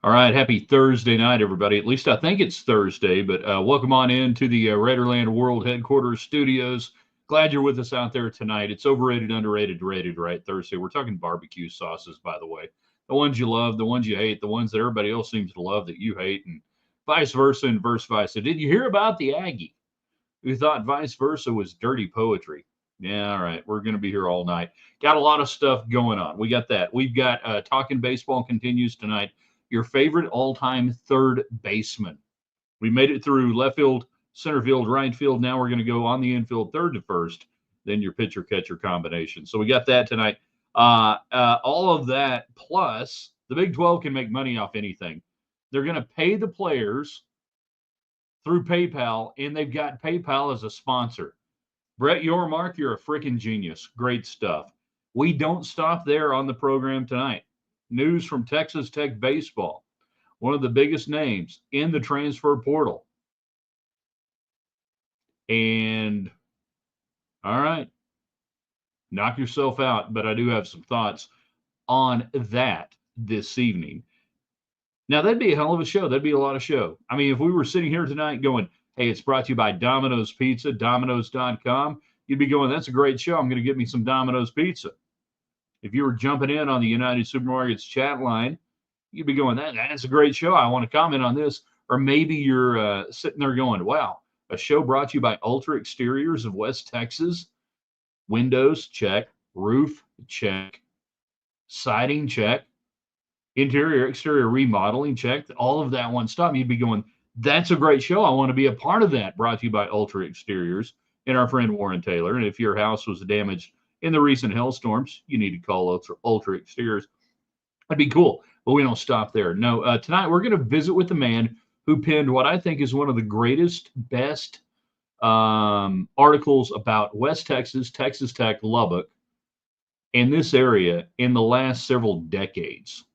All right, happy Thursday night, everybody. At least I think it's Thursday, but welcome on in to the Raiderland World Headquarters Studios. Glad you're with us out there tonight. It's overrated, underrated, rated, right? Thursday. We're talking barbecue sauces, by the way. The ones you love, the ones you hate, the ones that everybody else seems to love that you hate, and vice versa and verse versa. Did you hear about the Aggie who thought vice versa was dirty poetry? Yeah, all right. We're going to be here all night. Got a lot of stuff going on. We got that. We've got Talking Baseball continues tonight. Your favorite all-time third baseman. We made it through left field, center field, right field. Now we're going to go on the infield, third to first, then your pitcher-catcher combination. So we got that tonight. All of that plus the Big 12 can make money off anything. They're going to pay the players through PayPal, and they've got PayPal as a sponsor. Brett Yormark, you're a freaking genius. Great stuff. We don't stop there on the program tonight. News from Texas Tech baseball. One of the biggest names in the transfer portal. And all right, knock yourself out, but I do have some thoughts on that this evening. Now, that'd be a hell of a show. That'd be a lot of show. I mean, if we were sitting here tonight going, hey, it's brought to you by Domino's Pizza, Domino's.com, you'd be going, that's a great show. I'm going to get me some Domino's Pizza. If you were jumping in on the United Supermarkets chat line, you'd be going, that's a great show. I want to comment on this. Or maybe you're sitting there going, wow, a show brought to you by Ultra Exteriors of West Texas. Windows, check. Roof, check. Siding, check. Interior, exterior remodeling, check. All of that one stop. You'd be going, that's a great show. I want to be a part of that. Brought to you by Ultra Exteriors and our friend Warren Taylor. And if your house was damaged in the recent hailstorms, you need to call Ultra Exteriors. That'd be cool, but we don't stop there. No, tonight we're going to visit with the man who penned what I think is one of the greatest, best articles about West Texas, Texas Tech, Lubbock, and this area in the last several decades.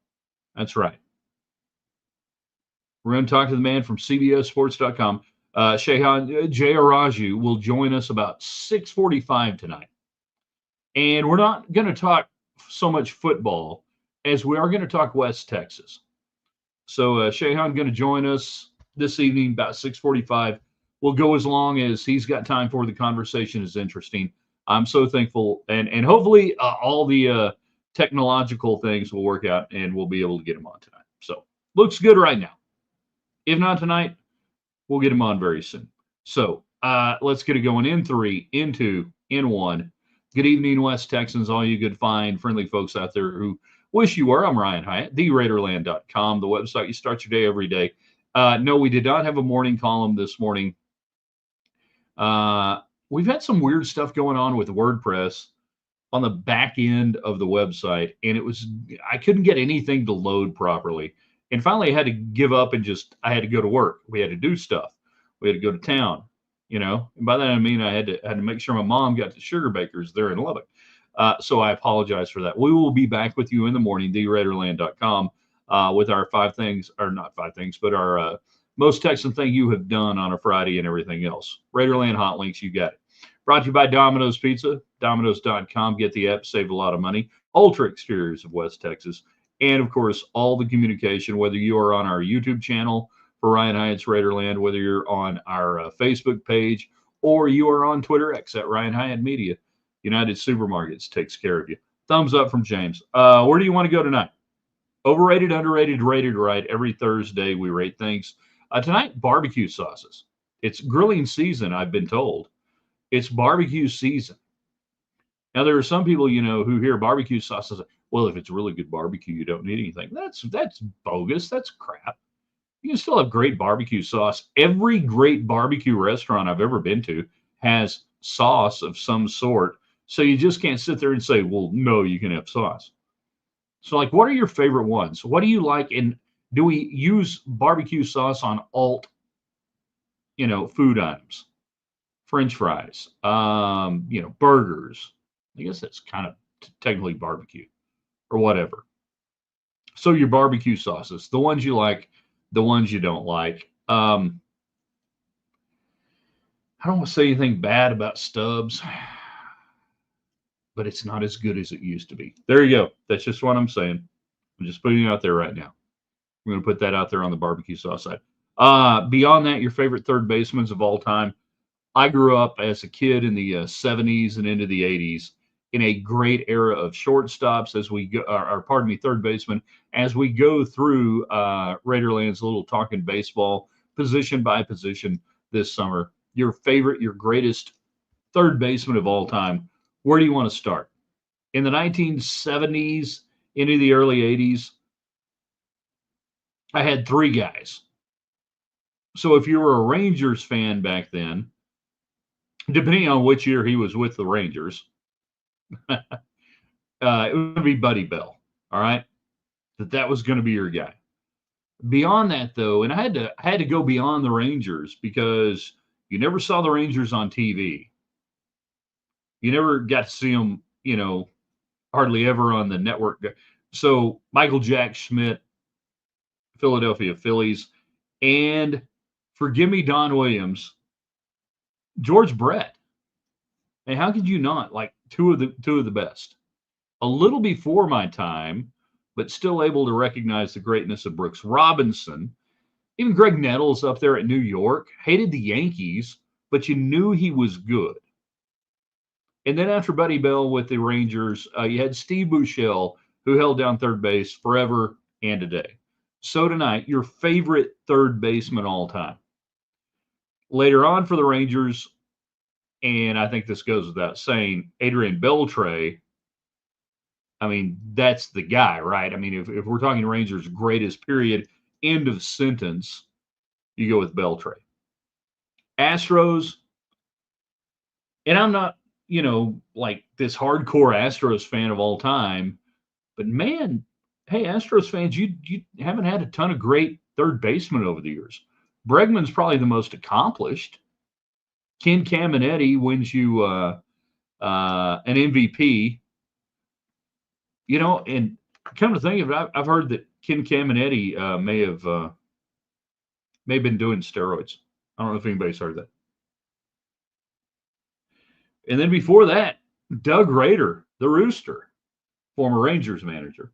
That's right. We're going to talk to the man from CBSSports.com. Shehan Jeyarajah will join us about 6:45 tonight. And we're not going to talk so much football as we are going to talk West Texas. So Shehan going to join us this evening about 6:45. We'll go as long as he's got time for. The conversation is interesting. I'm so thankful, and hopefully all the technological things will work out, and we'll be able to get him on tonight. So looks good right now. If not tonight, we'll get him on very soon. So let's get it going in 3, in 2, in 1. Good evening, West Texans, all you good, fine, friendly folks out there who wish you were. I'm Ryan Hyatt, theraiderland.com, the website you start your day every day. No, we did not have a morning column this morning. We've had some weird stuff going on with WordPress on the back end of the website, and I couldn't get anything to load properly. And finally, I had to give up and I had to go to work. We had to do stuff. We had to go to town, and by that I mean I had to make sure my mom got to Sugar Bakers there in Lubbock. So I apologize for that. We will be back with you in the morning, theraiderland.com, with our 5 things, or not 5 things, but our most Texan thing you have done on a Friday and everything else. Raiderland Hot Links, you got it. Brought to you by Domino's Pizza, Domino's.com. Get the app, save a lot of money. Ultra Exteriors of West Texas. And, of course, all the communication, whether you are on our YouTube channel for Ryan Hyatt's Raiderland, whether you're on our Facebook page, or you are on Twitter X at Ryan Hyatt Media, United Supermarkets takes care of you. Thumbs up from James. Where do you want to go tonight? Overrated, underrated, rated right. Every Thursday we rate things. Tonight, barbecue sauces. It's grilling season, I've been told. It's barbecue season. Now, there are some people, who hear barbecue sauces. Well, if it's really good barbecue, you don't need anything. That's bogus. That's crap. You can still have great barbecue sauce. Every great barbecue restaurant I've ever been to has sauce of some sort. So you just can't sit there and say, well, no, you can have sauce. So, what are your favorite ones? What do you like? And do we use barbecue sauce on alt, food items? French fries, burgers. I guess that's kind of technically barbecue or whatever. So your barbecue sauces, the ones you like, the ones you don't like. I don't want to say anything bad about Stubbs, but it's not as good as it used to be. There you go. That's just what I'm saying. I'm just putting it out there right now. I'm going to put that out there on the barbecue sauce side. Beyond that, your favorite third basemen of all time. I grew up as a kid in the 70s and into the 80s in a great era of shortstops as we go, or pardon me, third baseman, as we go through Raiderland's little talking baseball position by position this summer. Your favorite, your greatest third baseman of all time. Where do you want to start? In the 1970s, into the early 80s, I had three guys. So if you were a Rangers fan back then, depending on which year he was with the Rangers, it would be Buddy Bell. All right, that was going to be your guy. Beyond that, though, and I had to go beyond the Rangers because you never saw the Rangers on TV. You never got to see them, hardly ever on the network. So Michael Jack Schmidt, Philadelphia Phillies, and forgive me, Don Williams, George Brett. And how could you not like two of the best? A little before my time, but still able to recognize the greatness of Brooks Robinson. Even Greg Nettles up there at New York hated the Yankees, but you knew he was good. And then after Buddy Bell with the Rangers, you had Steve Buechele, who held down third base forever and a day. So tonight, your favorite third baseman all time. Later on for the Rangers, and I think this goes without saying, Adrian Beltre. I mean, that's the guy, right? I mean, if we're talking Rangers' greatest period, end of sentence, you go with Beltre. Astros, and I'm not, like this hardcore Astros fan of all time, but man, hey, Astros fans, you haven't had a ton of great third basemen over the years. Bregman's probably the most accomplished. Ken Caminiti wins you an MVP. And come to think of it, I've heard that Ken Caminiti may have been doing steroids. I don't know if anybody's heard that. And then before that, Doug Rader, the Rooster, former Rangers manager.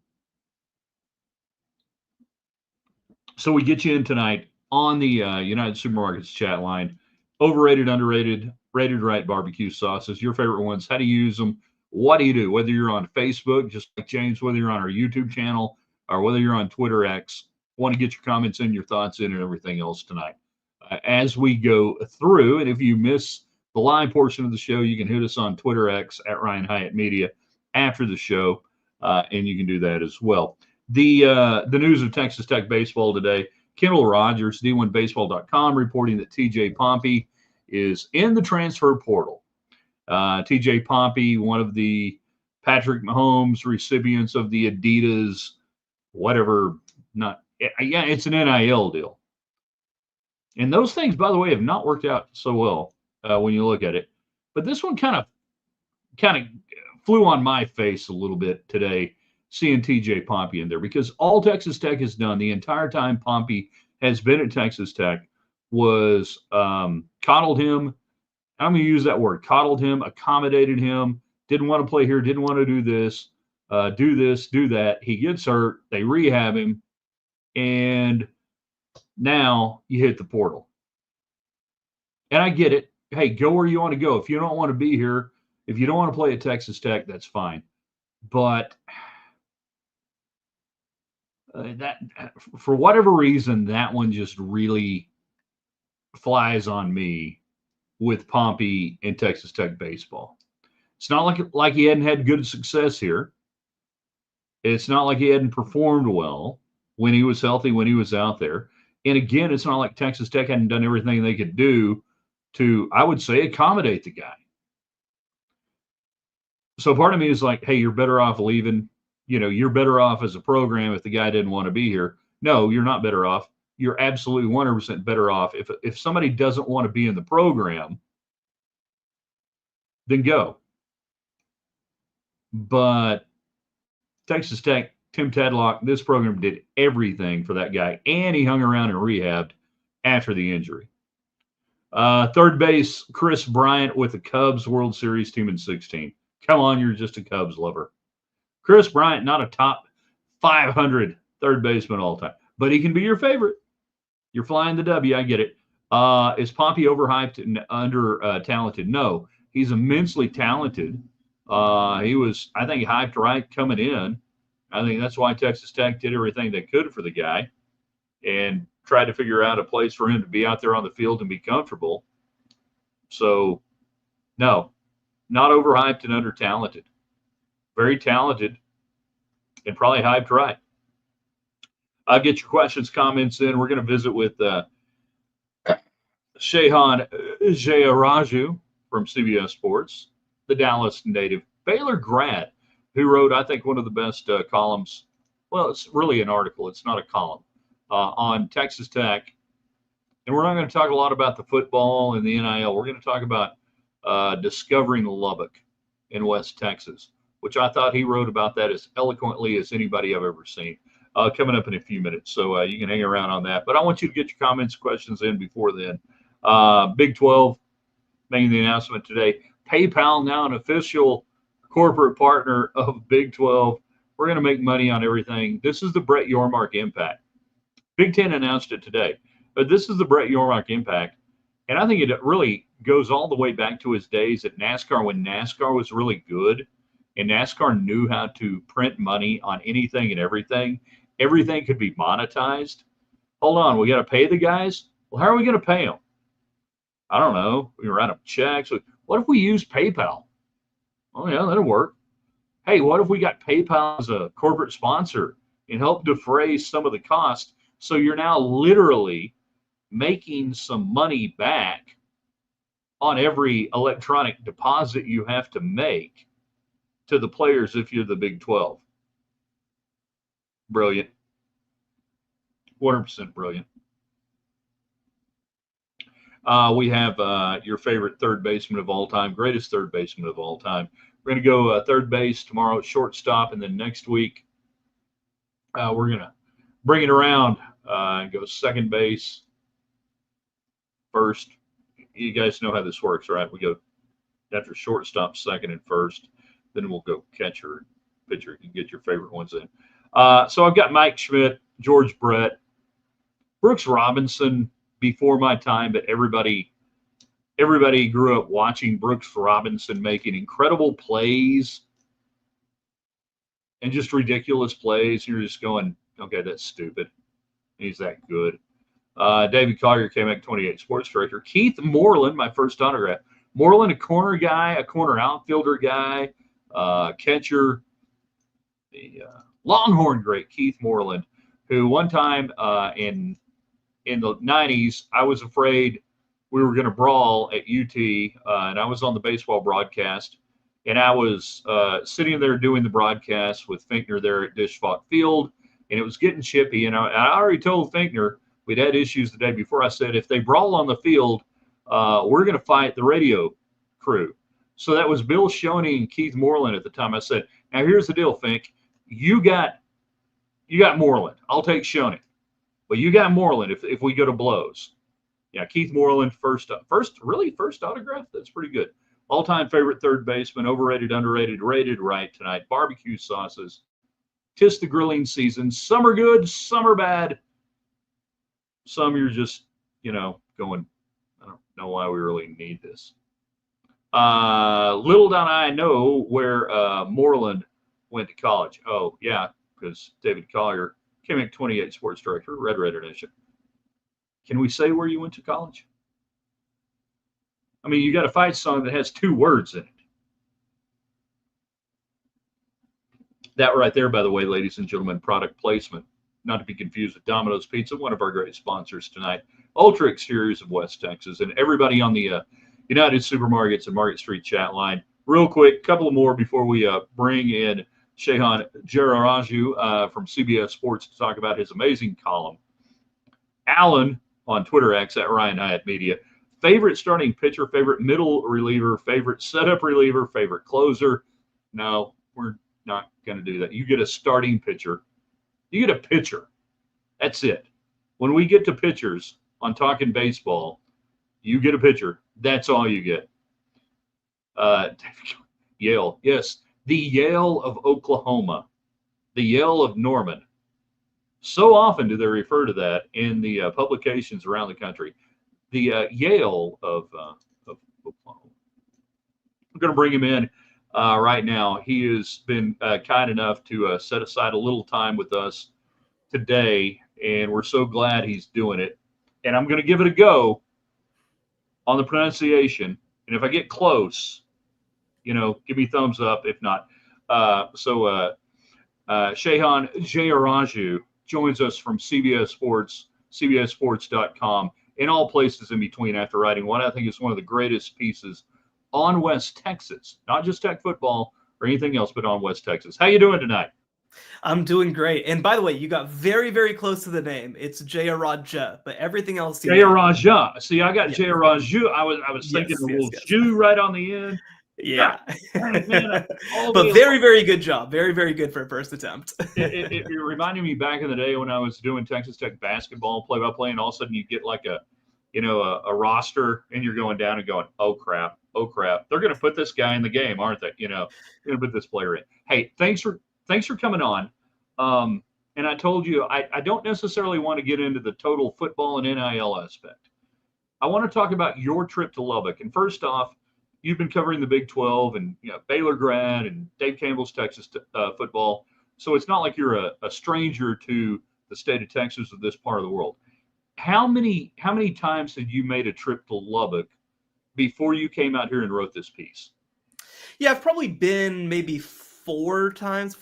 So we get you in tonight on the United Supermarkets chat line. Overrated, underrated, rated right barbecue sauces. Your favorite ones. How do you use them? What do you do? Whether you're on Facebook, just like James, whether you're on our YouTube channel, or whether you're on Twitter X, want to get your comments in, your thoughts in, and everything else tonight. As we go through, and if you miss the live portion of the show, you can hit us on Twitter X at Ryan Hyatt Media after the show, and you can do that as well. The news of Texas Tech baseball today, Kendall Rogers, D1Baseball.com, reporting that TJ Pompey is in the transfer portal. TJ Pompey, one of the Patrick Mahomes recipients of the Adidas, whatever, it's an NIL deal. And those things, by the way, have not worked out so well when you look at it. But this one kind of flew on my face a little bit today, seeing TJ Pompey in there, because all Texas Tech has done the entire time Pompey has been at Texas Tech was coddled him. I'm going to use that word, coddled him, accommodated him, didn't want to play here, didn't want to do this, do that. He gets hurt. They rehab him. And now you hit the portal. And I get it. Hey, go where you want to go. If you don't want to be here, if you don't want to play at Texas Tech, that's fine. But that, for whatever reason, that one just really flies on me with Pompey and Texas Tech baseball. It's not like he hadn't had good success here. It's not like he hadn't performed well when he was healthy, when he was out there. And again, it's not like Texas Tech hadn't done everything they could do to, I would say, accommodate the guy. So part of me is like, hey, you're better off leaving. You're better off as a program if the guy didn't want to be here. No, you're not better off. You're absolutely 100% better off. If somebody doesn't want to be in the program, then go. But Texas Tech, Tim Tadlock, this program did everything for that guy, and he hung around and rehabbed after the injury. Third base, Chris Bryant with the Cubs World Series team in 16. Come on, you're just a Cubs lover. Chris Bryant, not a top 500 third baseman all time. but he can be your favorite. You're flying the W. I get it. Is Pompey overhyped and under talented? No, he's immensely talented. He was, I think, hyped right coming in. I think that's why Texas Tech did everything they could for the guy and tried to figure out a place for him to be out there on the field and be comfortable. So, no, not overhyped and under talented. Very talented and probably hyped right. I'll get your questions, comments in. We're going to visit with Shehan Jeyarajah from CBS Sports, the Dallas native, Baylor grad, who wrote, I think, one of the best columns. Well, it's really an article. It's not a column on Texas Tech. And we're not going to talk a lot about the football and the NIL. We're going to talk about discovering Lubbock in West Texas, which I thought he wrote about that as eloquently as anybody I've ever seen. Coming up in a few minutes, so you can hang around on that. But I want you to get your comments, questions in before then. Big 12 making the announcement today. PayPal now an official corporate partner of Big 12. We're going to make money on everything. This is the Brett Yormark impact. Big 10 announced it today, but this is the Brett Yormark impact. And I think it really goes all the way back to his days at NASCAR when NASCAR was really good and NASCAR knew how to print money on anything and everything. Everything could be monetized. Hold on, we got to pay the guys? Well, how are we going to pay them? I don't know. We write them checks. What if we use PayPal? Oh, yeah, that'll work. Hey, what if we got PayPal as a corporate sponsor and help defray some of the cost? So you're now literally making some money back on every electronic deposit you have to make to the players if you're the Big 12. Brilliant. 100% brilliant. We have your favorite third baseman of all time, greatest third baseman of all time. We're going to go third base tomorrow, shortstop, and then next week we're going to bring it around and go second base, first. You guys know how this works, right? We go after shortstop, second, and first. Then we'll go catcher, pitcher. You can get your favorite ones in. So I've got Mike Schmidt, George Brett, Brooks Robinson before my time, but everybody grew up watching Brooks Robinson making incredible plays and just ridiculous plays. You're just going, okay, that's stupid. He's that good. David Collier, KMAC 28 sports director. Keith Moreland, my first autograph. Moreland, a corner guy, a corner outfielder guy, catcher, the Longhorn great Keith Moreland, who one time in the 90s, I was afraid we were going to brawl at UT, and I was on the baseball broadcast, and I was sitting there doing the broadcast with Finkner there at Disch-Falk Field, and it was getting chippy, and I already told Finkner we'd had issues the day before. I said, if they brawl on the field, we're going to fight the radio crew. So that was Bill Shoney and Keith Moreland at the time. I said, now here's the deal, Fink. You got Moreland. I'll take Shoney. But you got Moreland if we go to blows. Yeah, Keith Moreland, first autograph? That's pretty good. All-time favorite third baseman, overrated, underrated, rated right tonight. Barbecue sauces. 'Tis the grilling season. Some are good, some are bad. Some you're just, going, I don't know why we really need this. Little did I know where Moreland went to college. Oh, yeah, because David Collier, KMAC 28 sports director, Red Edition. Can we say where you went to college? I mean, you got a fight song that has 2 words in it. That right there, by the way, ladies and gentlemen, product placement. Not to be confused with Domino's Pizza, one of our great sponsors tonight. Ultra Exteriors of West Texas, and everybody on the United Supermarkets and Market Street chat line. Real quick, couple of more before we bring in Shehan Jeyarajah from CBS Sports to talk about his amazing column. Alan on Twitter X at Ryan Hyatt Media. Favorite starting pitcher, favorite middle reliever, favorite setup reliever, favorite closer. No, we're not going to do that. You get a starting pitcher. You get a pitcher. That's it. When we get to pitchers on Talking Baseball, you get a pitcher. That's all you get. Yale. Yes, the Yale of Oklahoma. The Yale of Norman. So often do they refer to that in the publications around the country. The Yale of Oklahoma. I'm going to bring him in right now. He has been kind enough to set aside a little time with us today, and we're so glad he's doing it. And I'm going to give it a go on the pronunciation. And if I get close, give me thumbs up. If not, Shehan Jeyarajah joins us from CBS Sports, CBSSports.com, and all places in between after writing what I think is one of the greatest pieces on West Texas, not just Tech football or anything else, but on West Texas. How you doing tonight? I'm doing great. And by the way, you got very, very close to the name. It's Jeyarajah, but everything else. Jeyarajah. See, I got Jeyarajah. I was thinking the little Jew right on the end. Yeah. Man, but very, very good job. Very, very good for a first attempt. it reminded me back in the day when I was doing Texas Tech basketball play-by-play, and all of a sudden you get like a roster, and you're going down and going, oh crap, they're going to put this guy in the game, aren't they? They're going to put this player in. Hey, thanks for coming on. And I told you I don't necessarily want to get into the total football and NIL aspect. I want to talk about your trip to Lubbock. And first off, you've been covering the Big 12 and Baylor grad and Dave Campbell's Texas football. So it's not like you're a stranger to the state of Texas or this part of the world. How many times had you made a trip to Lubbock before you came out here and wrote this piece? Yeah, I've probably been maybe 4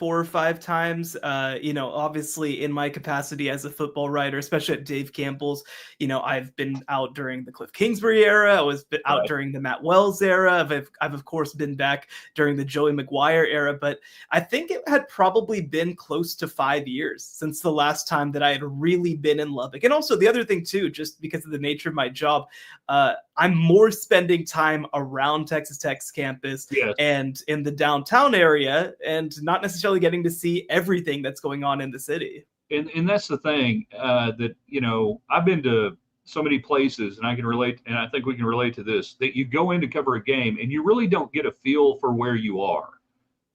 or 5 times, obviously in my capacity as a football writer, especially at Dave Campbell's. I've been out during the Cliff Kingsbury era. I was out during the Matt Wells era. I've of course been back during the Joey McGuire era, but I think it had probably been close to 5 years since the last time that I had really been in Lubbock. And also the other thing too, just because of the nature of my job, I'm more spending time around Texas Tech's campus and in the downtown area, and not necessarily getting to see everything that's going on in the city. And that's the thing that, I've been to so many places, and I can relate, and I think we can relate to this, that you go in to cover a game and you really don't get a feel for where you are.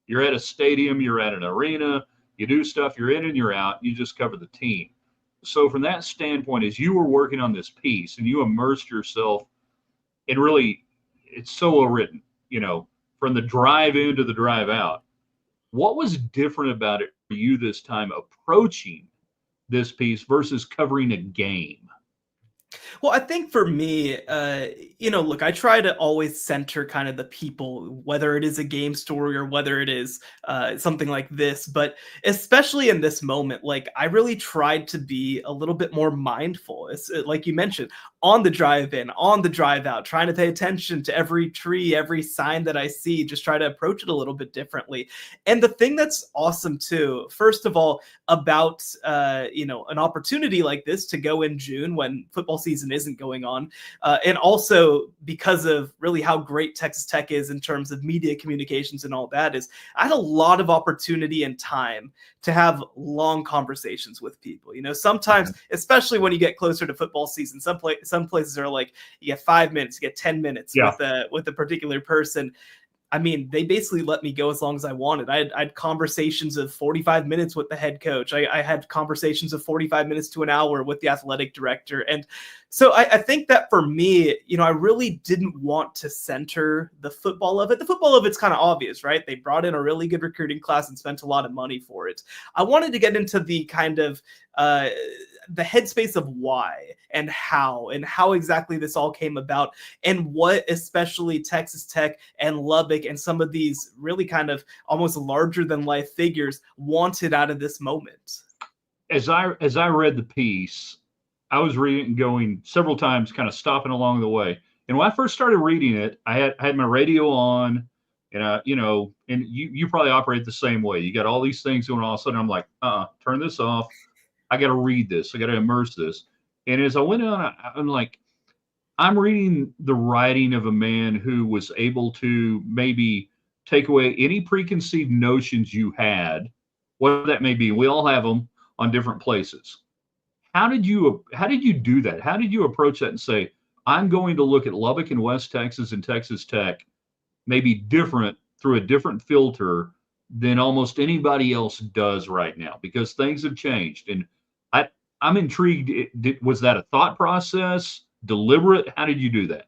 You're at a stadium, you're at an arena, you do stuff, you're in and you're out, you just cover the team. So from that standpoint, as you were working on this piece and you immersed yourself, and really, it's so well written, from the drive in to the drive out. What was different about it for you this time approaching this piece versus covering a game? Well, I think for me, look, I try to always center kind of the people, whether it is a game story or whether it is something like this. But especially in this moment, like I really tried to be a little bit more mindful. It's like you mentioned, on the drive in, on the drive out, trying to pay attention to every tree, every sign that I see, just try to approach it a little bit differently. And the thing that's awesome too, first of all, about an opportunity like this to go in June when football season isn't going on, and also because of really how great Texas Tech is in terms of media communications and all that, is I had a lot of opportunity and time to have long conversations with people. Sometimes, especially when you get closer to football season, some places are like, you get 5 minutes, you get 10 minutes with a particular person. I mean, they basically let me go as long as I wanted. I had conversations of 45 minutes with the head coach. I had conversations of 45 minutes to an hour with the athletic director. And so I think that for me, I really didn't want to center the football of it. The football of it's kind of obvious, right? They brought in a really good recruiting class and spent a lot of money for it. I wanted to get into the kind of the headspace of why and how exactly this all came about, and what especially Texas Tech and Lubbock and some of these really kind of almost larger than life figures wanted out of this moment. As I read the piece, I was reading and going several times, kind of stopping along the way. And when I first started reading it, I had my radio on, and and you probably operate the same way. You got all these things going on. All of a sudden, I'm like, turn this off. I got to read this. I got to immerse this. And as I went on, I'm like, I'm reading the writing of a man who was able to maybe take away any preconceived notions you had, whatever that may be. We all have them on different places. How did you do that? How did you approach that and say, I'm going to look at Lubbock and West Texas and Texas Tech maybe different through a different filter than almost anybody else does right now, because things have changed. And I'm intrigued. Was that a thought process, deliberate? How did you do that?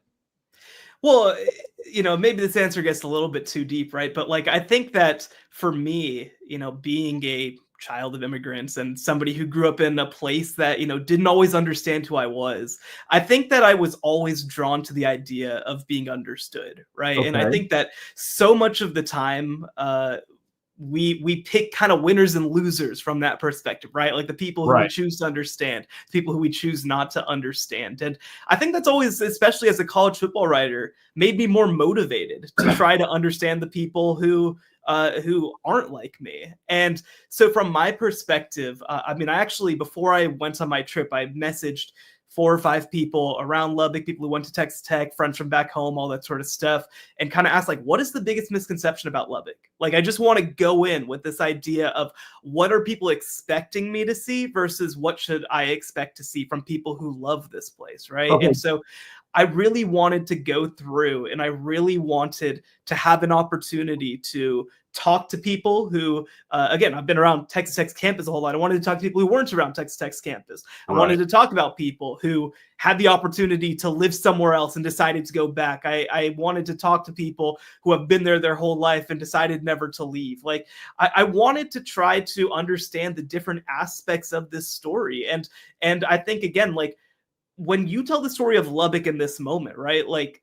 Well, maybe this answer gets a little bit too deep, right? But like, I think that for me, being a child of immigrants and somebody who grew up in a place that, didn't always understand who I was, I think that I was always drawn to the idea of being understood, right? And I Okay. think that so much of the time, we pick kind of winners and losers from that perspective, right? Like the people who we Right. choose to understand, people who we choose not to understand. And I think that's always, especially as a college football writer, made me more motivated to try to understand the people who aren't like me. And so from my perspective, I mean, I actually, before I went on my trip, I messaged 4 or 5 people around Lubbock, people who went to Texas Tech, friends from back home, all that sort of stuff, and kind of asked, like, what is the biggest misconception about Lubbock? Like, I just want to go in with this idea of what are people expecting me to see versus what should I expect to see from people who love this place, right? Okay. And so I really wanted to go through and I really wanted to have an opportunity to talk to people who, again, I've been around Texas Tech's campus a whole lot. I wanted to talk to people who weren't around Texas Tech's campus. I wanted Right. to talk about people who had the opportunity to live somewhere else and decided to go back. I wanted to talk to people who have been there their whole life and decided never to leave. Like I wanted to try to understand the different aspects of this story. And I think, again, like, when you tell the story of Lubbock in this moment, right? Like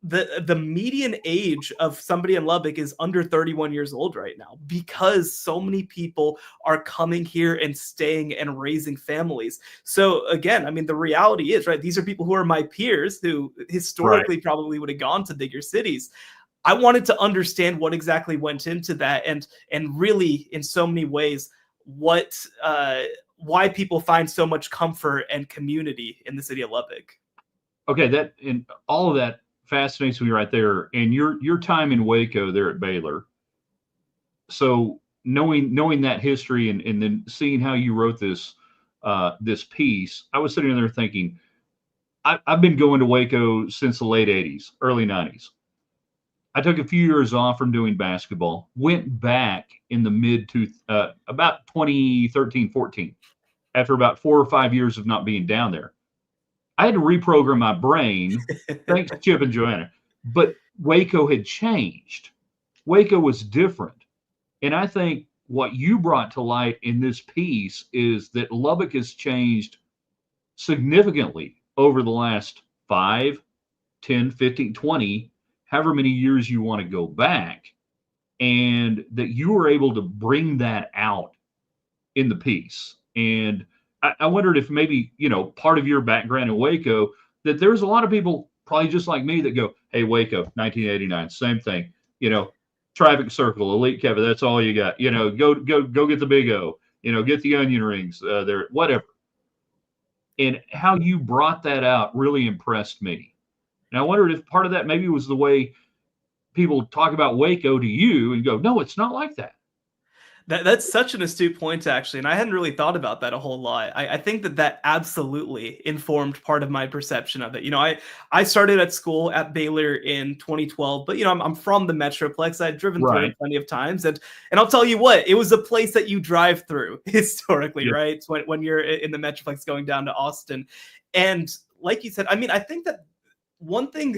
the median age of somebody in Lubbock is under 31 years old right now because so many people are coming here and staying and raising families. So again, I mean, the reality is, right, these are people who are my peers who Right. historically probably would have gone to bigger cities. I wanted to understand what exactly went into that, and really, in so many ways, what why people find so much comfort and community in the city of Lubbock. Okay. That and all of that fascinates me right there. And your time in Waco there at Baylor. So knowing that history and then seeing how you wrote this piece, I was sitting there thinking, I've been going to Waco since the late '80s, early '90s. I took a few years off from doing basketball, went back in the about 2013, 14, after about 4 or 5 years of not being down there. I had to reprogram my brain. Thanks, Chip and Joanna. But Waco had changed. Waco was different. And I think what you brought to light in this piece is that Lubbock has changed significantly over the last 5, 10, 15, 20, however many years you want to go back, and that you were able to bring that out in the piece. And I wondered if maybe, part of your background in Waco, that there's a lot of people probably just like me that go, hey, Waco, 1989, same thing, traffic circle, elite Kevin, that's all you got, go get the big O, get the onion rings there, whatever. And how you brought that out really impressed me. And I wondered if part of that maybe was the way people talk about Waco to you and go, no, it's not like that. That's such an astute point, actually, and I hadn't really thought about that a whole lot. I think that absolutely informed part of my perception of it. I started at school at Baylor in 2012, but I'm from the Metroplex. I'd driven through Right. it plenty of times, and I'll tell you what, it was a place that you drive through historically, Yeah. right? When you're in the Metroplex going down to Austin, and like you said, I mean, I think that one thing,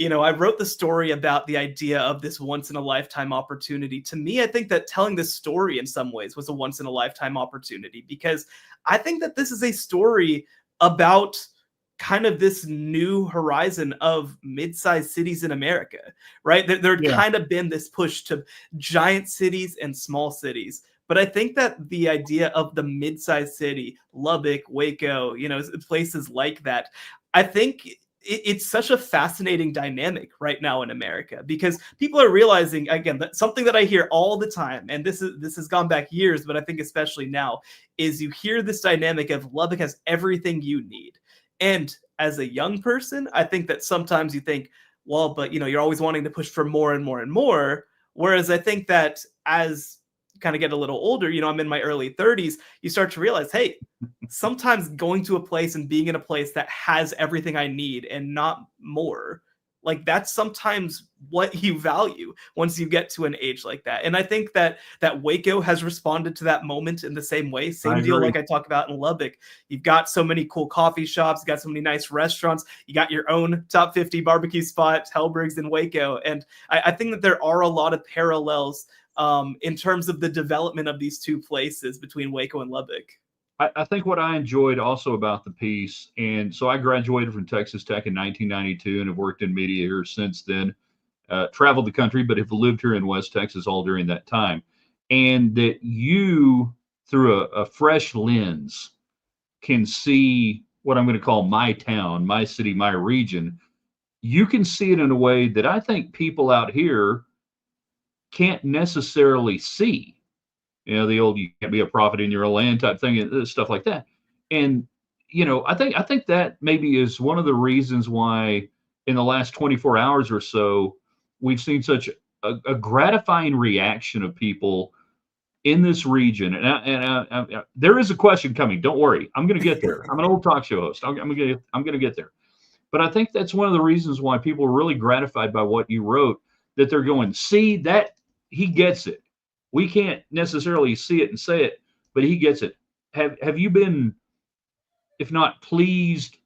I wrote the story about the idea of this once in a lifetime opportunity. To me, I think that telling this story in some ways was a once in a lifetime opportunity because I think that this is a story about kind of this new horizon of mid-sized cities in America, right? There had Yeah. kind of been this push to giant cities and small cities. But I think that the idea of the mid-sized city, Lubbock, Waco, places like that, I think it's such a fascinating dynamic right now in America because people are realizing, again, that something that I hear all the time, and this has gone back years, but I think especially now, is you hear this dynamic of Lubbock has everything you need. And as a young person, I think that sometimes you think, well, but you're always wanting to push for more and more and more. Whereas I think that as you kind of get a little older, I'm in my early 30s, you start to realize, hey, sometimes going to a place and being in a place that has everything I need and not more Like that's sometimes what you value once you get to an age like that. And I think that Waco has responded to that moment in the same way. Same deal like I talk about in Lubbock. You've got so many cool coffee shops, you got so many nice restaurants, you got your own top 50 barbecue spot, Hellbrig's in Waco. And I think that there are a lot of parallels in terms of the development of these two places between Waco and Lubbock. I think what I enjoyed also about the piece, and so I graduated from Texas Tech in 1992 and have worked in media here since then. Traveled the country, but have lived here in West Texas all during that time. And that you, through a fresh lens, can see what I'm going to call my town, my city, my region. You can see it in a way that I think people out here can't necessarily see. You know, the old "you can't be a prophet in your own land" type thing, and stuff like that. And I think that maybe is one of the reasons why in the last 24 hours or so we've seen such a gratifying reaction of people in this region. And there is a question coming. Don't worry, I'm going to get there. I'm an old talk show host. I'm going to get there. But I think that's one of the reasons why people are really gratified by what you wrote. That they're going, see that he gets it. We can't necessarily see it and say it, but he gets it. Have you been, if not pleased,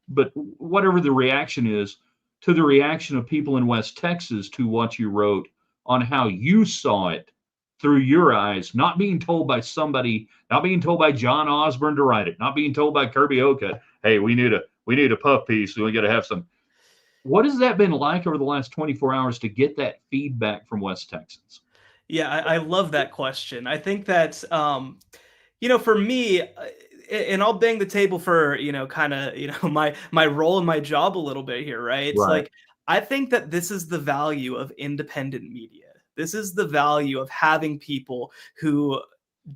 but whatever the reaction is, to the reaction of people in West Texas to what you wrote on how you saw it through your eyes, not being told by somebody, not being told by John Osborne to write it, not being told by Kirby Oka, hey, we need a puff piece, we got to have some. What has that been like over the last 24 hours to get that feedback from West Texans? Yeah, I love that question. I think that, for me, and I'll bang the table for, kind of, my role in my job a little bit here, right? It's Right. like, I think that this is the value of independent media. This is the value of having people who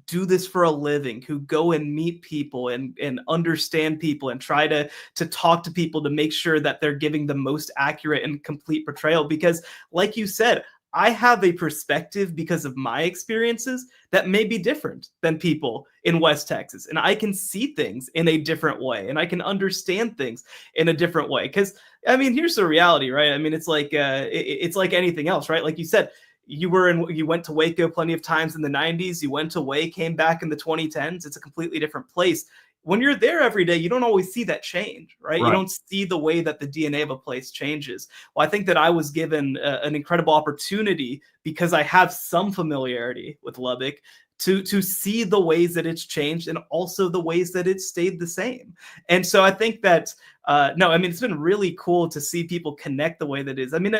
do this for a living, who go and meet people and understand people and try to talk to people to make sure that they're giving the most accurate and complete portrayal. Because like you said, I have a perspective because of my experiences that may be different than people in West Texas. And I can see things in a different way and I can understand things in a different way. Because, I mean, here's the reality, right? I mean, it's like anything else, right? Like you said, you went to Waco plenty of times in the 90s. You went away, came back in the 2010s. It's a completely different place. When you're there every day, you don't always see that change, right? You don't see the way that the DNA of a place changes. Well, I think that I was given an incredible opportunity because I have some familiarity with Lubbock to see the ways that it's changed and also the ways that it's stayed the same. And so I think that, it's been really cool to see people connect the way that it is. I mean,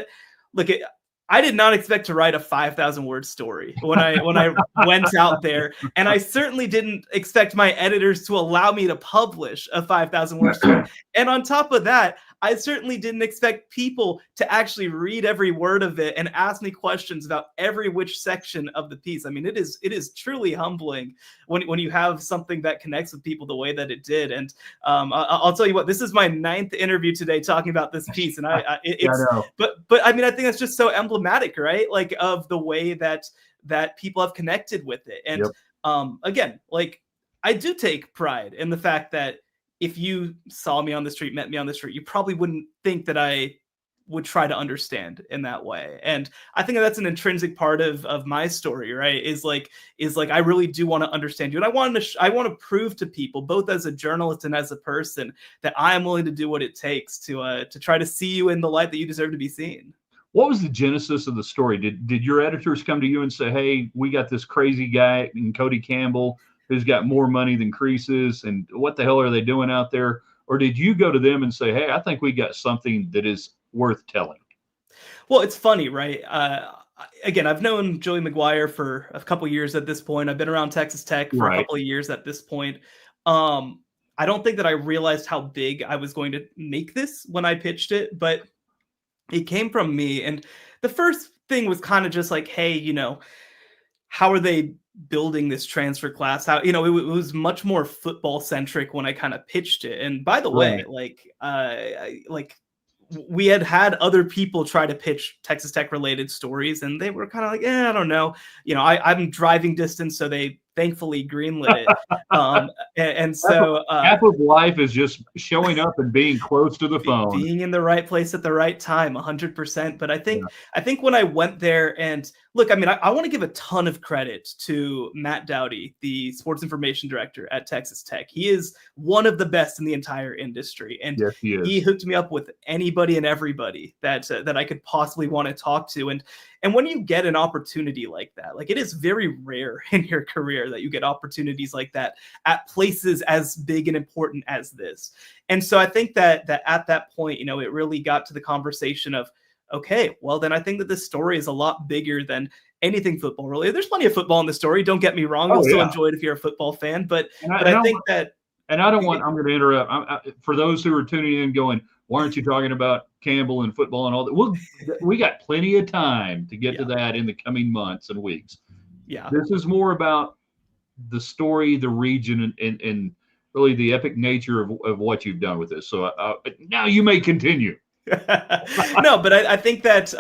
I did not expect to write a 5,000 word story when I went out there, and I certainly didn't expect my editors to allow me to publish a 5,000 word story. And on top of that, I certainly didn't expect people to actually read every word of it and ask me questions about every which section of the piece. I mean, it is truly humbling when you have something that connects with people the way that it did. And I'll tell you what, this is my 9th interview today talking about this piece, and I know. But I mean, I think that's just so emblematic, right? Like of the way that people have connected with it. And again, like I do take pride in the fact that if you saw me on the street, met me on the street, you probably wouldn't think that I would try to understand in that way. And I think that's an intrinsic part of my story, right? Is like I really do want to understand you. And I want to prove to people, both as a journalist and as a person, that I am willing to do what it takes to try to see you in the light that you deserve to be seen. What was the genesis of the story? Did your editors come to you and say, hey, we got this crazy guy in Cody Campbell who's got more money than Creases, and what the hell are they doing out there? Or did you go to them and say, hey, I think we got something that is worth telling? Well, it's funny, right? Again, I've known Joey McGuire for a couple years at this point. I've been around Texas Tech for a couple of years at this point. I don't think that I realized how big I was going to make this when I pitched it, but it came from me. And the first thing was kind of just like, hey, how are they building this transfer class? How, it was much more football centric when I kind of pitched it. And by the way, we had other people try to pitch Texas Tech related stories, and they were kind of like, I don't know. I'm driving distance, so they thankfully greenlit it. And so Half of life is just showing up and being close to the phone. being in the right place at the right time, 100%. But I think when I went there, and look, I mean, I want to give a ton of credit to Matt Dowdy, the sports information director at Texas Tech. He is one of the best in the entire industry, and Yes, he is. he hooked me up with anybody and everybody that that I could possibly want to talk to. And when you get an opportunity like that, like, it is very rare in your career that you get opportunities like that at places as big and important as this. And so I think that at that point, you know, it really got to the conversation of, okay, well, then I think that this story is a lot bigger than anything football related. There's plenty of football in the story. Don't get me wrong. You'll still enjoy it if you're a football fan. But I think that. And I don't want, I'm going to interrupt. For those who are tuning in going, why aren't you talking about Campbell and football and all that? We got plenty of time to get to that in the coming months and weeks. Yeah. This is more about the story, the region, and really the epic nature of what you've done with this. So now you may continue. No, but I think that,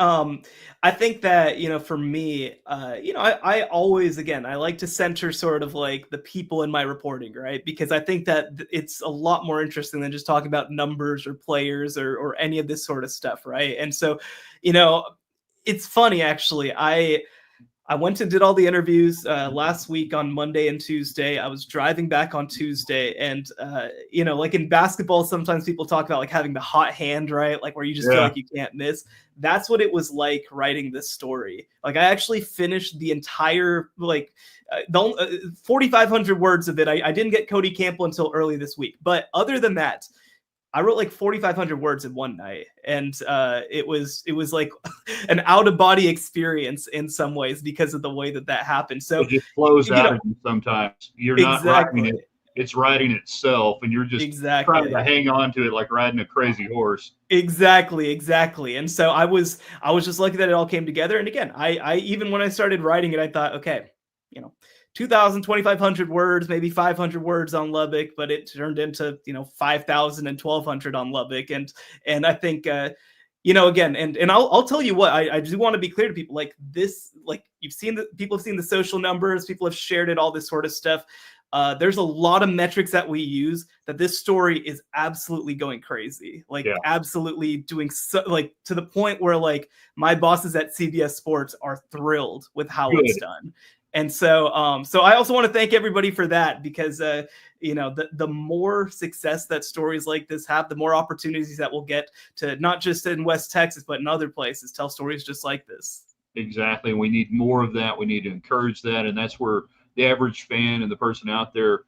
you know, for me, you know, I always, again, I like to center sort of like the people in my reporting, right? Because I think that it's a lot more interesting than just talking about numbers or players or any of this sort of stuff, right? And so, you know, it's funny, actually. I went and did all the interviews last week on Monday and Tuesday. I was driving back on Tuesday, and you know, like in basketball, sometimes people talk about like having the hot hand, right? Like where you just feel like you can't miss. That's what it was like writing this story. Like I actually finished the entire 4,500 words of it. I didn't get Cody Campbell until early this week, but other than that, I wrote like 4,500 words in one night, and it was like an out of body experience in some ways because of the way that happened. So it just flows out of you sometimes. You're not writing it; it's writing itself, and you're just trying to hang on to it like riding a crazy horse. Exactly. And so I was just lucky that it all came together. And again, I even when I started writing it, I thought, okay, you know, 2,000, 2,500 words, maybe 500 words on Lubbock, but it turned into, you know, 5,000 and 1,200 on Lubbock. And I think, you know, again, and I'll tell you what, I do want to be clear to people, like this, like people have seen the social numbers, people have shared it, all this sort of stuff. There's a lot of metrics that we use that this story is absolutely going crazy, like absolutely doing so, like to the point where like my bosses at CBS Sports are thrilled with how it's done. And so, so I also want to thank everybody for that, because, you know, the more success that stories like this have, the more opportunities that we'll get to, not just in West Texas, but in other places, tell stories just like this. Exactly. We need more of that. We need to encourage that. And that's where the average fan and the person out there,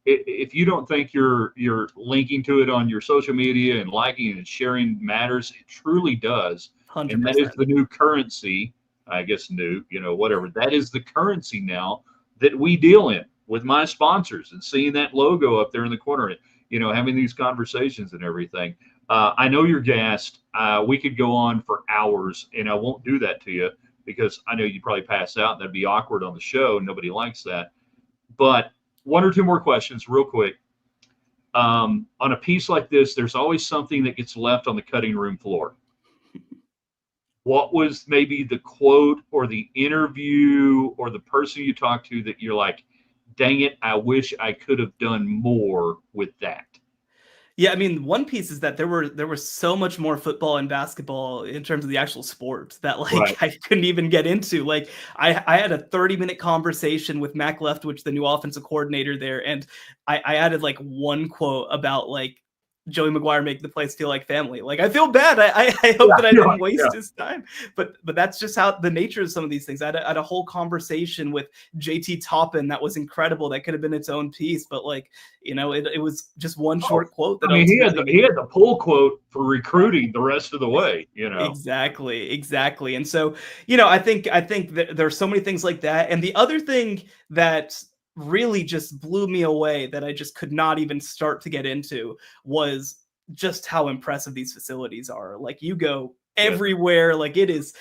if you don't think you're linking to it on your social media and liking and sharing matters, it truly does. 100%. And that is the new currency. I guess new, you know, whatever. That is the currency now that we deal in with my sponsors, and seeing that logo up there in the corner, you know, having these conversations and everything. I know you're gassed. We could go on for hours, and I won't do that to you because I know you'd probably pass out, and that'd be awkward on the show. Nobody likes that. But one or two more questions real quick. On a piece like this, there's always something that gets left on the cutting room floor. What was maybe the quote or the interview or the person you talked to that you're like, dang it, I wish I could have done more with that? Yeah, I mean, one piece is that there was so much more football and basketball in terms of the actual sport that like I couldn't even get into. Like I had a 30-minute conversation with Mac Leftwich, the new offensive coordinator there, and I added like one quote about like Joey McGuire make the place feel like family. Like I feel bad. I hope that I didn't waste his time, but that's just how the nature of some of these things. I had a whole conversation with JT Toppin that was incredible. That could have been its own piece, but like, you know, it was just one short quote. That I mean, he had the pull quote for recruiting the rest of the way, you know. Exactly. And so, you know, I think that there's so many things like that. And the other thing that really just blew me away that I just could not even start to get into was just how impressive these facilities are. Like you go everywhere. Like it is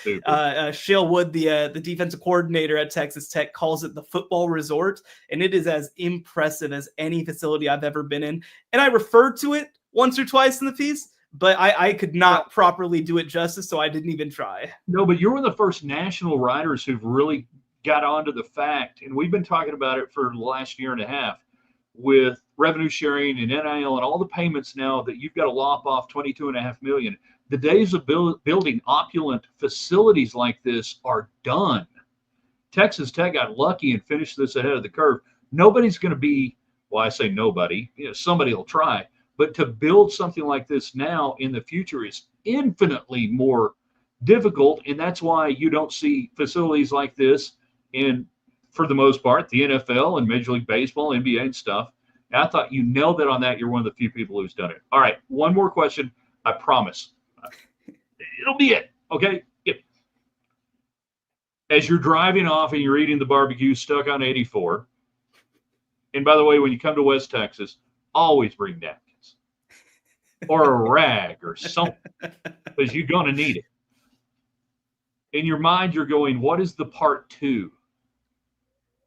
Shale Wood, the defensive coordinator at Texas Tech, calls it the football resort, and it is as impressive as any facility I've ever been in. And I referred to it once or twice in the piece, but I could not properly do it justice, so I didn't even try. No, but you're one of the first national writers who've really got onto the fact, and we've been talking about it for the last year and a half. with revenue sharing and NIL and all the payments now that you've got to lop off $22.5 million. The days of building opulent facilities like this are done. Texas Tech got lucky and finished this ahead of the curve. Nobody's going to be, well, I say nobody, somebody will try, but to build something like this now in the future is infinitely more difficult. And that's why you don't see facilities like this in, for the most part, the NFL and Major League Baseball, NBA and stuff. And I thought you nailed it on that. You're one of the few people who's done it. All right, one more question. I promise. It'll be it. Okay. As you're driving off and you're eating the barbecue stuck on 84, and by the way, when you come to West Texas, always bring napkins or a rag or something, because you're going to need it. In your mind, you're going, what is the part two?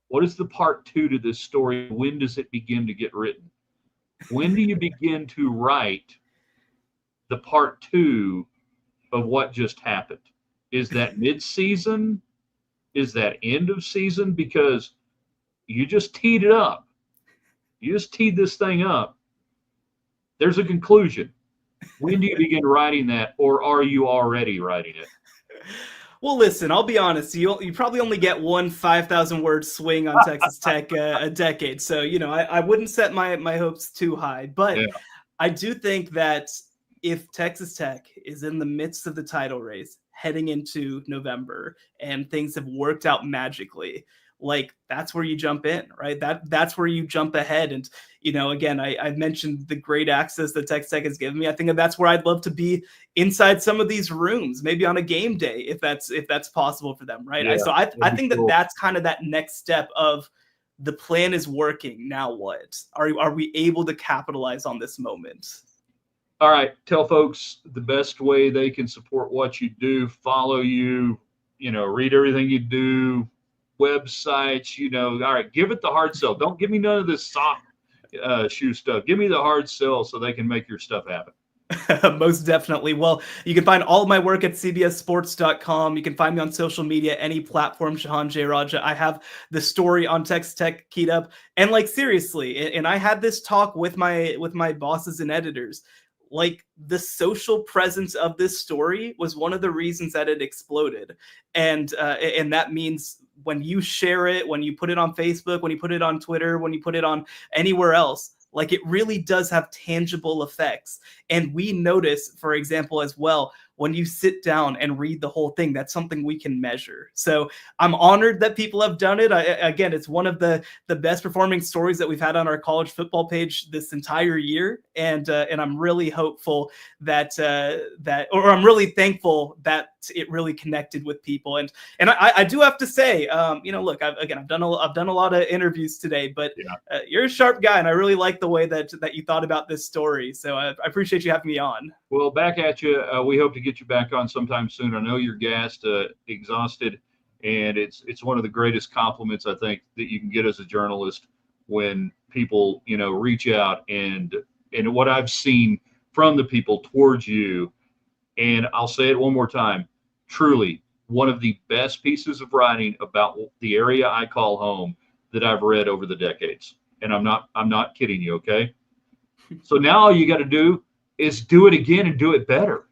What is the part two to this story? When does it begin to get written? When do you begin to write the part two of what just happened? Is that mid-season? Is that end of season? Because you just teed it up. You just teed this thing up. There's a conclusion. When do you begin writing that, or are you already writing it? Well, listen, I'll be honest. You probably only get one 5,000-word swing on Texas Tech a decade. So, I wouldn't set my hopes too high. But yeah. I do think that if Texas Tech is in the midst of the title race heading into November and things have worked out magically, like that's where you jump in, right? That's where you jump ahead. And, again, I've mentioned the great access that Texas Tech has given me. I think that's where I'd love to be inside some of these rooms, maybe on a game day, if that's possible for them, right? Yeah, I think cool. That's kind of that next step of the plan is working. Now what? Are we able to capitalize on this moment? All right. Tell folks the best way they can support what you do, follow you, read everything you do, websites, all right, give it the hard sell. Don't give me none of this soft shoe stuff. Give me the hard sell so they can make your stuff happen. Most definitely. Well, you can find all of my work at cbssports.com. You can find me on social media, any platform, Shehan Jeyarajah. I have the story on Texas Tech keyed up. And seriously, and I had this talk with my bosses and editors. The social presence of this story was one of the reasons that it exploded. And that means when you share it, when you put it on Facebook, when you put it on Twitter, when you put it on anywhere else, it really does have tangible effects. And we notice, for example, as well, when you sit down and read the whole thing, that's something we can measure. So I'm honored that people have done it. Again, it's one of the best performing stories that we've had on our college football page this entire year. And I'm really hopeful that I'm really thankful that it really connected with people. And I do have to say, look, I've done a lot of interviews today, but yeah. You're a sharp guy, and I really like the way that you thought about this story. So I appreciate you having me on. Well, back at you. We hope to get you back on sometime soon. I know you're gassed, exhausted, and it's one of the greatest compliments I think that you can get as a journalist when people reach out and what I've seen from the people towards you. And I'll say it one more time. Truly, one of the best pieces of writing about the area I call home that I've read over the decades. And I'm not kidding you, okay? So now all you got to do is do it again and do it better.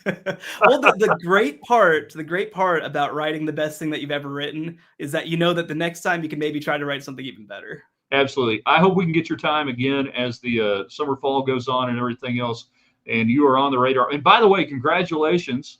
Well, the great part about writing the best thing that you've ever written is that that the next time you can maybe try to write something even better. Absolutely. I hope we can get your time again as the summer fall goes on and everything else. And you are on the radar. And by the way, congratulations.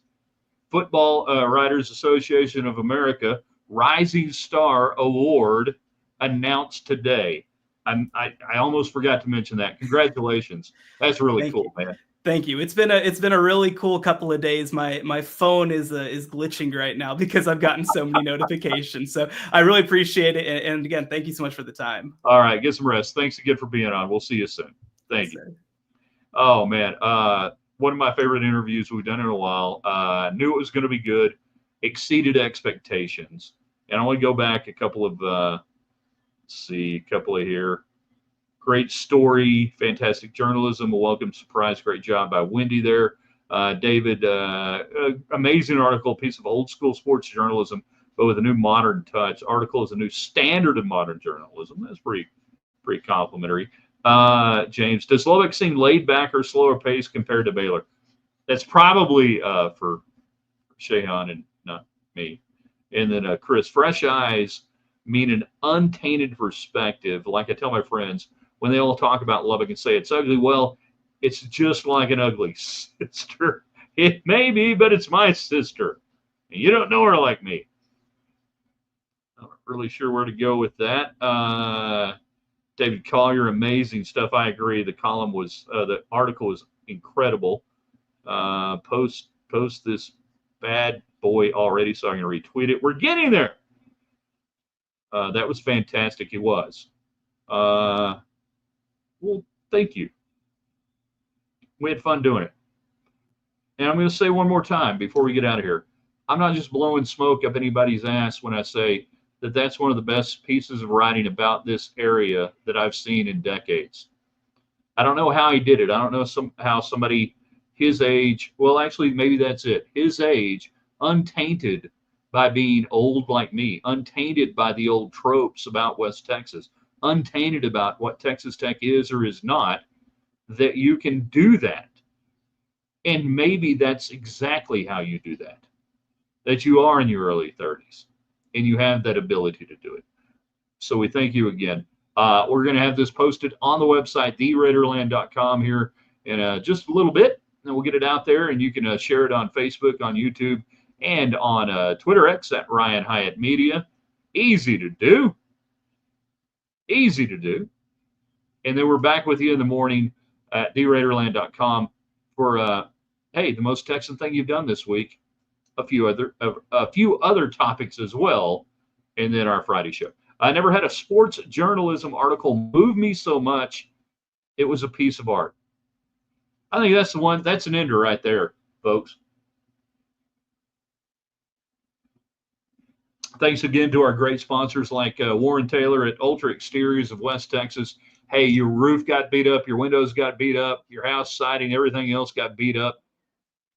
Football Writers Association of America Rising Star Award announced today. I almost forgot to mention that. Congratulations. That's really cool, man. Thank you. It's been a really cool couple of days. My phone is glitching right now because I've gotten so many notifications. So I really appreciate it. And again, thank you so much for the time. All right, get some rest. Thanks again for being on. We'll see you soon. Thank you. Oh man, one of my favorite interviews we've done in a while. Knew it was going to be good. Exceeded expectations. And I want to go back a couple of here. Great story, fantastic journalism, a welcome surprise, great job by Wendy there. David, amazing article, piece of old school sports journalism, but with a new modern touch. Article is a new standard of modern journalism. That's pretty pretty complimentary. James, does Lubbock seem laid back or slower paced compared to Baylor? That's probably for Shehan and not me. And then Chris, fresh eyes mean an untainted perspective. Like I tell my friends, when they all talk about Lubbock and say it's ugly, well, it's just like an ugly sister. It may be, but it's my sister. And you don't know her like me. I'm not really sure where to go with that. David Collier, amazing stuff. I agree. The column was, the article was incredible. Post this bad boy already, so I'm going to retweet it. We're getting there. That was fantastic. It was. Well, thank you. We had fun doing it. And I'm going to say one more time before we get out of here. I'm not just blowing smoke up anybody's ass when I say that that's one of the best pieces of writing about this area that I've seen in decades. I don't know how he did it. I don't know how somebody his age, well, actually, maybe that's it. His age, untainted by being old like me, untainted by the old tropes about West Texas, untainted about what Texas Tech is or is not, that you can do that. And maybe that's exactly how you do that, that you are in your early 30s and you have that ability to do it. So we thank you again. We're going to have this posted on the website, theraiderland.com, here in just a little bit. And we'll get it out there, and you can share it on Facebook, on YouTube, and on Twitter X at Ryan Hyatt Media. Easy to do. Easy to do. And then we're back with you in the morning at theraiderland.com for, hey, the most Texan thing you've done this week, a few other topics as well, and then our Friday show. I never had a sports journalism article move me so much. It was a piece of art. I think that's the one. That's an ender right there, folks. Thanks again to our great sponsors like Warren Taylor at Ultra Exteriors of West Texas. Hey, your roof got beat up, your windows got beat up, your house siding, everything else got beat up.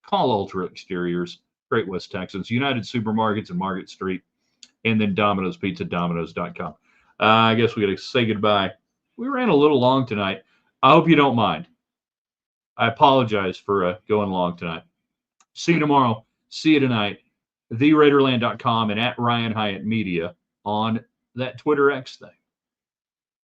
Call Ultra Exteriors, Great West Texas, United Supermarkets and Market Street, and then Domino's Pizza, Domino's.com. I guess we got to say goodbye. We ran a little long tonight. I hope you don't mind. I apologize for going long tonight. See you tomorrow. See you tonight. TheRaiderland.com and at Ryan Hyatt Media on that Twitter X thing.